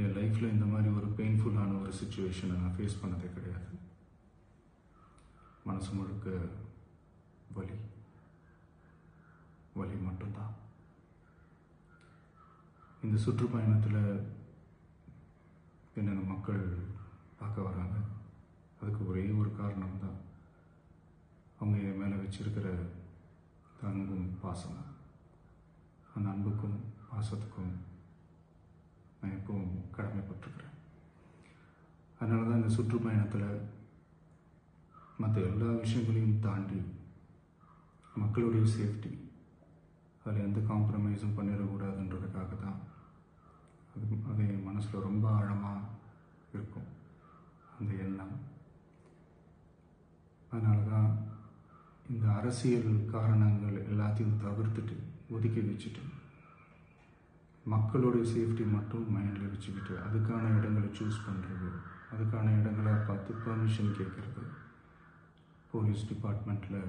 என் லைஃப்பில் இந்த மாதிரி ஒரு பெயின்ஃபுல்லான ஒரு சுச்சுவேஷனை நான் ஃபேஸ் பண்ணதே கிடையாது. மனசு முழுக்க வலி வலி மட்டும்தான். இந்த சுற்றுப்பயணத்தில் என்னென்ன மக்கள் பார்க்க வராங்க, அதுக்கு ஒரே ஒரு காரணம் தான், அவங்க என் மேலே வச்சிருக்கிற அன்பும் பாசம். அந்த அன்புக்கும் பாசத்துக்கும் நான் எப்பவும் கடமைப்பட்டிருக்கிறேன். அதனால தான் இந்த சுற்றுப்பயணத்தில் மற்ற எல்லா விஷயங்களையும் தாண்டி மக்களுடைய சேஃப்டி, அதில் எந்த காம்ப்ரமைஸும் பண்ணிடக்கூடாதுன்றதுக்காக தான் அது என் மனசில் ரொம்ப ஆழமாக இருக்கும் அந்த எண்ணம். அதனால தான் இந்த அரசியல் காரணங்கள் எல்லாத்தையும் தவிர்த்துட்டு ஒதுக்கி வச்சுட்டு மக்களுடைய சேஃப்டி மட்டும் மைண்டில் வச்சுக்கிட்டு அதுக்கான இடங்களை சூஸ் பண்ணுறது, அதுக்கான இடங்களை பார்த்து பெர்மிஷன் கேட்குறது, போலீஸ் டிபார்ட்மெண்ட்டில்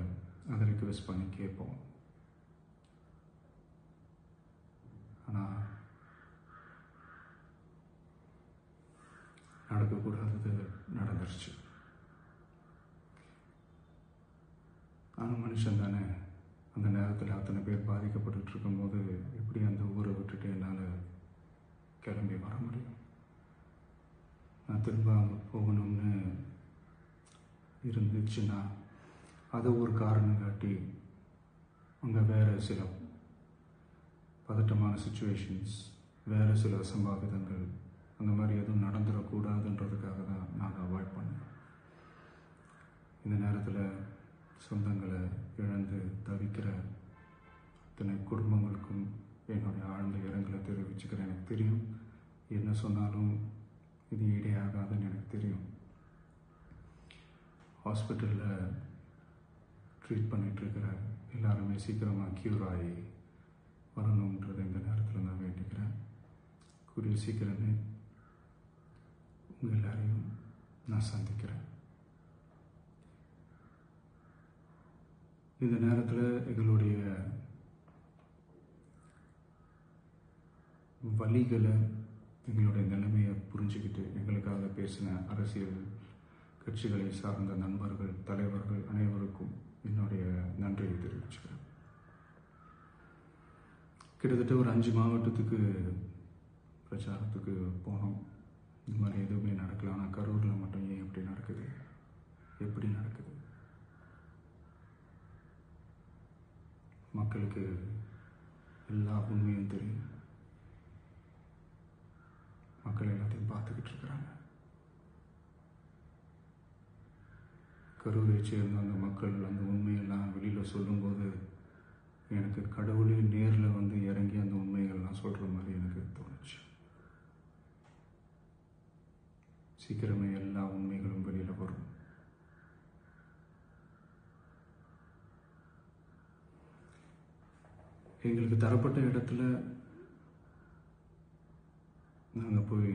அதை ரிக்வெஸ்ட் பண்ணி கேட்போம். ஆனால் நடக்கக்கூடாதது நடந்துருச்சு. நானும் மனுஷன் தானே. அந்த நேரத்தில் அத்தனை பேர் பாதிக்கப்பட்டு இருக்கும்போது எப்படி அந்த ஊரை விட்டுட்டு என்னால் கிளம்பி வர முடியும்? நான் திரும்ப அங்கே போகணும்னு இருந்துச்சுன்னா அதை ஒரு காரணம் காட்டி அங்கே வேறு சில பதட்டமான சுச்சுவேஷன்ஸ், வேறு சில அசம்பாவிதங்கள் அந்த மாதிரி எதுவும் நடந்துடக்கூடாதுன்றதுக்காக தான் நான் அவாய்ட் பண்ணேன். இந்த நேரத்தில் சொந்தங்களை இழந்து தவிக்கிற அத்தனை குடும்பங்களுக்கும் என்னுடைய ஆழ்ந்த இரங்கலை தெரிவிச்சுக்கிறேன். எனக்கு தெரியும், என்ன சொன்னாலும் இது ஈடேயாகாதுன்னு எனக்கு தெரியும். ஹாஸ்பிட்டலில் ட்ரீட் பண்ணிகிட்ருக்கிற எல்லாருமே சீக்கிரமாக க்யூர் ஆகி வரணுன்றதை இந்த நேரத்தில் நான் வேண்டிக்கிறேன். கூடிய சீக்கிரமே உங்கள் எல்லாரையும் நான் சந்திக்கிறேன். இந்த நேரத்தில் எங்களுடைய வலிகளை, எங்களுடைய நிலைமையை புரிஞ்சுக்கிட்டு எங்களுக்காக பேசின அரசியல் கட்சிகளை சார்ந்த நண்பர்கள், தலைவர்கள் அனைவருக்கும் என்னுடைய நன்றியை தெரிவிச்சுக்கிறேன். கிட்டத்தட்ட ஒரு 5 மாவட்டத்துக்கு பிரச்சாரத்துக்கு போனோம். இந்த மாதிரி எதுவுமே நடக்கல. ஆனால் கரூரில் மட்டும் ஏன் எப்படி நடக்குது, எப்படி நடக்குது? மக்களுக்கு எல்லா உண்மையும் தெரியும். மக்கள் எல்லாத்தையும் பார்த்துக்கிட்டு இருக்கிறாங்க. கரூரை சேர்ந்த அந்த மக்கள் அந்த உண்மையெல்லாம் வெளியில் சொல்லும்போது எனக்கு கடவுளே நேரில் வந்து இறங்கி அந்த உண்மைகள்லாம் சொல்கிற மாதிரி எனக்கு தோணுச்சு. சீக்கிரமே எல்லா உண்மைகளும் வெளியில் வரும். எங்களுக்கு தரப்பட்ட இடத்துல நாங்கள் போய்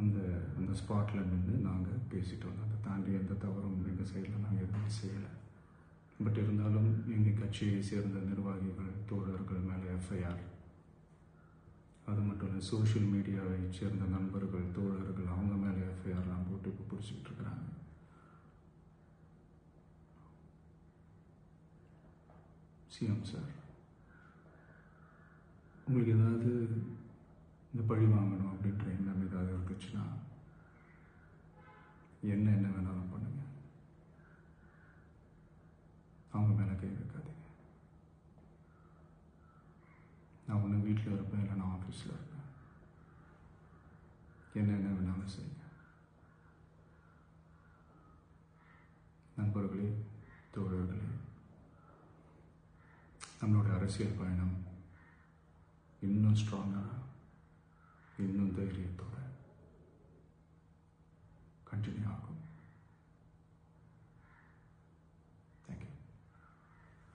அந்த ஸ்பாட்டில் நின்று நாங்கள் பேசிட்டு வந்தோம். அதை தாண்டி எந்த தவறும் எங்கள் சைடில் நாங்கள் எதுவும் செய்யலை. பட் இருந்தாலும் எங்கள் கட்சியை சேர்ந்த நிர்வாகிகள், தோழர்கள் மேலே எஃப்ஐஆர், அது மட்டும் இல்லை சோஷியல் மீடியாவை சேர்ந்த நண்பர்கள், தோழர்கள் அவங்க மேலே எஃப்ஐஆர்லாம் போட்டு இப்போ பிடிச்சிக்கிட்டு இருக்கிறாங்க. சிஎம் சார், உங்களுக்கு ஏதாவது இந்த பழி வாங்கணும் அப்படின்ற எண்ணம் ஏதாவது இருந்துச்சுன்னா என்ன வேணாலும் பண்ணுங்க. அவங்க மேலே கை வைக்காதீங்க. நான் ஒன்று வீட்டில் இருப்பேன், இல்லை நான் ஆஃபீஸில் இருப்பேன். என்ன வேணாலும் செய்யுங்க. நண்பர்களே, தோழர்களே, நம்மளோட அரசியல் பயணம் இன்னும் ஸ்ட்ராங்காக, இன்னும் தைரியத்தோட கண்டினியூ ஆகும்.